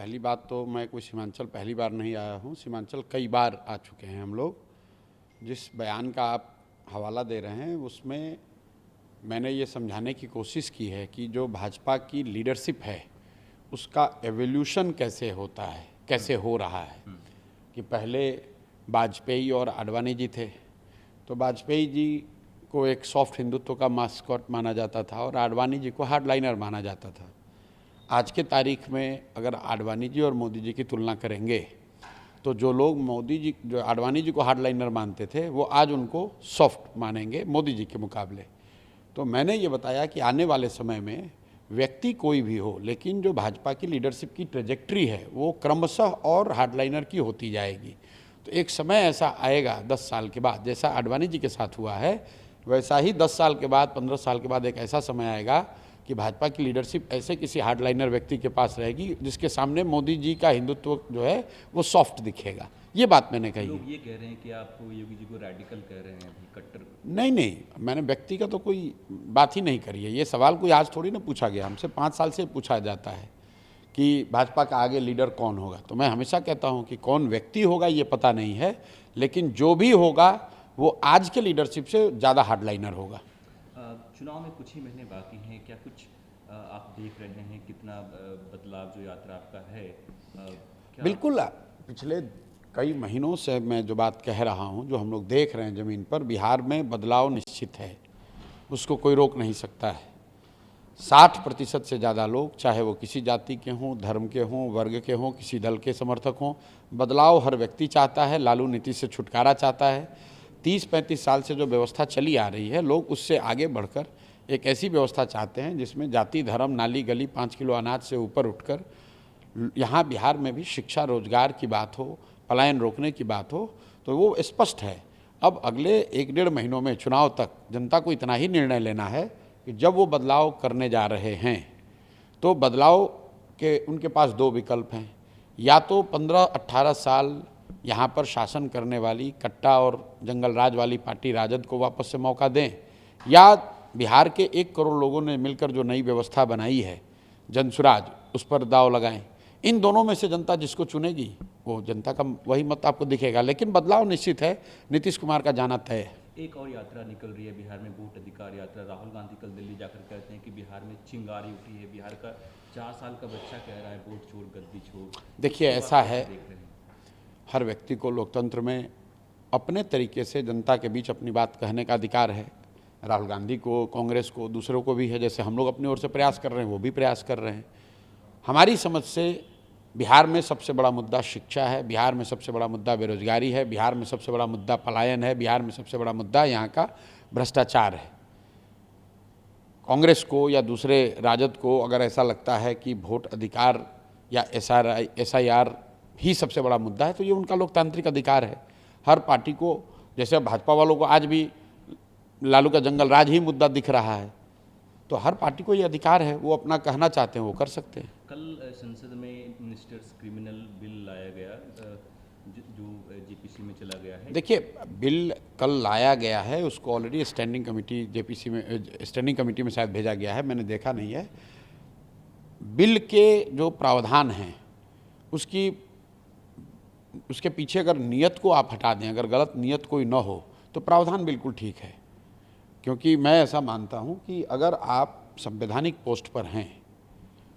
पहली बात तो मैं कोई सीमांचल पहली बार नहीं आया हूँ, सीमांचल कई बार आ चुके हैं हम लोग। जिस बयान का आप हवाला दे रहे हैं उसमें मैंने ये समझाने की कोशिश की है कि जो भाजपा की लीडरशिप है उसका एवोल्यूशन कैसे होता है, कैसे हो रहा है। कि पहले वाजपेयी और आडवाणी जी थे, तो वाजपेयी जी को एक सॉफ्ट हिंदुत्व का मास्कॉट माना जाता था और आडवाणी जी को हार्डलाइनर माना जाता था। आज के तारीख में अगर आडवाणी जी और मोदी जी की तुलना करेंगे तो जो लोग जो आडवाणी जी को हार्डलाइनर मानते थे वो आज उनको सॉफ्ट मानेंगे मोदी जी के मुकाबले। तो मैंने ये बताया कि आने वाले समय में व्यक्ति कोई भी हो, लेकिन जो भाजपा की लीडरशिप की ट्रेजेक्ट्री है वो क्रमशः और हार्डलाइनर की होती जाएगी। तो एक समय ऐसा आएगा 10 साल के बाद, जैसा आडवाणी जी के साथ हुआ है वैसा ही 10 साल के बाद, 15 साल के बाद एक ऐसा समय आएगा कि भाजपा की लीडरशिप ऐसे किसी हार्डलाइनर व्यक्ति के पास रहेगी जिसके सामने मोदी जी का हिंदुत्व जो है वो सॉफ्ट दिखेगा। ये बात मैंने कही। लोग ये कह रहे हैं कि आप योगी जी को रैडिकल कह रहे हैं, अभी कट्टर। नहीं, मैंने व्यक्ति का तो कोई बात ही नहीं करी है। ये सवाल कोई आज थोड़ी ना पूछा गया, हमसे 5 साल से पूछा जाता है कि भाजपा का आगे लीडर कौन होगा। तो मैं हमेशा कहता हूँ कि कौन व्यक्ति होगा ये पता नहीं है, लेकिन जो भी होगा वो आज के लीडरशिप से ज़्यादा हार्डलाइनर होगा। चुनाव में कुछ ही महीने बाकी हैं, क्या कुछ आप देख रहे हैं कितना बदलाव जो यात्रा आपका है? बिल्कुल, पिछले कई महीनों से मैं जो बात कह रहा हूँ, जो हम लोग देख रहे हैं ज़मीन पर, बिहार में बदलाव निश्चित है, उसको कोई रोक नहीं सकता है। 60% से ज़्यादा लोग, चाहे वो किसी जाति के हों, धर्म के हों, वर्ग के हों, किसी दल के समर्थक हों, बदलाव हर व्यक्ति चाहता है। लालू नीति से छुटकारा चाहता है। 30-35 साल से जो व्यवस्था चली आ रही है, लोग उससे आगे बढ़कर एक ऐसी व्यवस्था चाहते हैं जिसमें जाति, धर्म, नाली गली, 5 किलो अनाज से ऊपर उठकर यहाँ बिहार में भी शिक्षा, रोजगार की बात हो, पलायन रोकने की बात हो, तो वो स्पष्ट है। अब अगले 1-1.5 महीनों में चुनाव तक जनता को इतना ही निर्णय लेना है कि जब वो बदलाव करने जा रहे हैं तो बदलाव के उनके पास 2 विकल्प हैं। या तो 15-18 साल यहाँ पर शासन करने वाली कट्टा और जंगल राज वाली पार्टी राजद को वापस से मौका दें, या बिहार के 1 करोड़ लोगों ने मिलकर जो नई व्यवस्था बनाई है जनसुराज, उस पर दाव लगाएं। इन दोनों में से जनता जिसको चुनेगी वो जनता का वही मत आपको दिखेगा, लेकिन बदलाव निश्चित है। नीतीश कुमार का जाना तय है। एक और यात्रा निकल रही है बिहार में, वोट अधिकार यात्रा। राहुल गांधी कल दिल्ली जाकर कहते हैं कि बिहार में चिंगारी उठी है। बिहार का 4 साल का बच्चा कह रहा है वोट छोड़, गद्दी छोड़। देखिए, ऐसा है, हर व्यक्ति को लोकतंत्र में अपने तरीके से जनता के बीच अपनी बात कहने का अधिकार है। राहुल गांधी को, कांग्रेस को, दूसरों को भी है। जैसे हम लोग अपनी ओर से प्रयास कर रहे हैं, वो भी प्रयास कर रहे हैं। हमारी समझ से बिहार में सबसे बड़ा मुद्दा शिक्षा है, बिहार में सबसे बड़ा मुद्दा बेरोजगारी है, बिहार में सबसे बड़ा मुद्दा पलायन है, बिहार में सबसे बड़ा मुद्दा यहाँ का भ्रष्टाचार है। कांग्रेस को या दूसरे राजद को अगर ऐसा लगता है कि वोट अधिकार या SIR ही सबसे बड़ा मुद्दा है तो ये उनका लोकतांत्रिक अधिकार है। हर पार्टी को, जैसे भाजपा वालों को आज भी लालू का जंगल राज ही मुद्दा दिख रहा है, तो हर पार्टी को ये अधिकार है, वो अपना कहना चाहते हैं वो कर सकते हैं। कल संसद में मिनिस्टर्स क्रिमिनल बिल लाया गया जो JPC में चला गया है। देखिए, बिल कल लाया गया है, उसको ऑलरेडी स्टैंडिंग कमेटी JPC में, स्टैंडिंग कमेटी में शायद भेजा गया है, मैंने देखा नहीं है। बिल के जो प्रावधान हैं उसके पीछे अगर नियत को आप हटा दें, अगर गलत नियत कोई न हो तो प्रावधान बिल्कुल ठीक है। क्योंकि मैं ऐसा मानता हूं कि अगर आप संवैधानिक पोस्ट पर हैं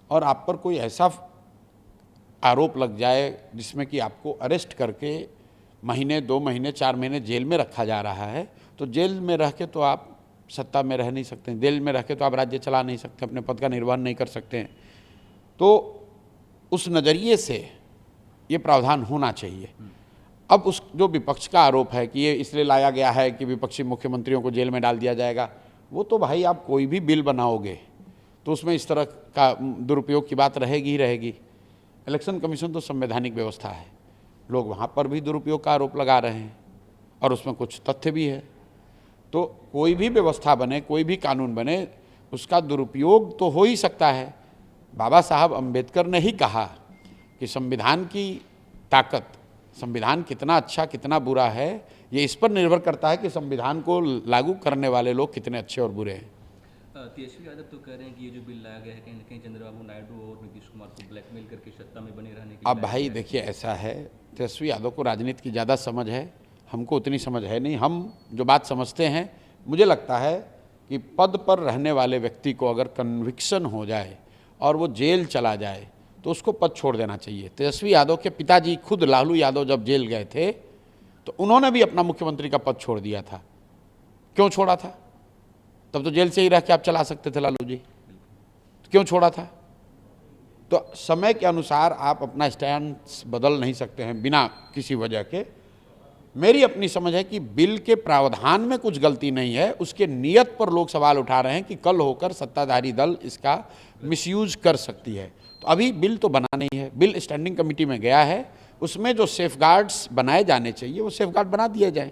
और आप पर कोई ऐसा आरोप लग जाए जिसमें कि आपको अरेस्ट करके महीने, 2 महीने, 4 महीने जेल में रखा जा रहा है, तो जेल में रह के तो आप सत्ता में रह नहीं सकते, जेल में रह के तो आप राज्य चला नहीं सकते, अपने पद का निर्वहन नहीं कर सकते हैं। तो उस नज़रिए से ये प्रावधान होना चाहिए। अब उस जो विपक्ष का आरोप है कि ये इसलिए लाया गया है कि विपक्षी मुख्यमंत्रियों को जेल में डाल दिया जाएगा, वो तो भाई आप कोई भी बिल बनाओगे तो उसमें इस तरह का दुरुपयोग की बात रहेगी ही रहेगी। इलेक्शन कमीशन तो संवैधानिक व्यवस्था है, लोग वहाँ पर भी दुरुपयोग का आरोप लगा रहे हैं और उसमें कुछ तथ्य भी है। तो कोई भी व्यवस्था बने, कोई भी कानून बने, उसका दुरुपयोग तो हो ही सकता है। बाबा साहब अम्बेडकर ने ही कहा कि संविधान की ताकत, संविधान कितना अच्छा कितना बुरा है, ये इस पर निर्भर करता है कि संविधान को लागू करने वाले लोग कितने अच्छे और बुरे हैं। तेजस्वी यादव तो कह रहे हैं कि ये जो बिल लाया गया है कहीं ना कहीं चंद्रबाबू नायडू और नीतीश कुमार को ब्लैकमेल करके सत्ता में बने रहने के लिए अब भाई देखिए, ऐसा है, तेजस्वी यादव को राजनीति की ज़्यादा समझ है, हमको उतनी समझ है नहीं। हम जो बात समझते हैं, मुझे लगता है कि पद पर रहने वाले व्यक्ति को अगर कन्विक्शन हो जाए और वो जेल चला जाए तो उसको पद छोड़ देना चाहिए। तेजस्वी यादव के पिताजी खुद लालू यादव जब जेल गए थे तो उन्होंने भी अपना मुख्यमंत्री का पद छोड़ दिया था। क्यों छोड़ा था? तब तो जेल से ही रह के आप चला सकते थे लालू जी, तो क्यों छोड़ा था? तो समय के अनुसार आप अपना स्टैंड बदल नहीं सकते हैं बिना किसी वजह के। मेरी अपनी समझ है कि बिल के प्रावधान में कुछ गलती नहीं है, उसके नियत पर लोग सवाल उठा रहे हैं कि कल होकर सत्ताधारी दल इसका मिसयूज कर सकती है। तो अभी बिल तो बना नहीं है, बिल स्टैंडिंग कमेटी में गया है, उसमें जो सेफगार्ड्स बनाए जाने चाहिए वो सेफगार्ड बना दिए जाएं।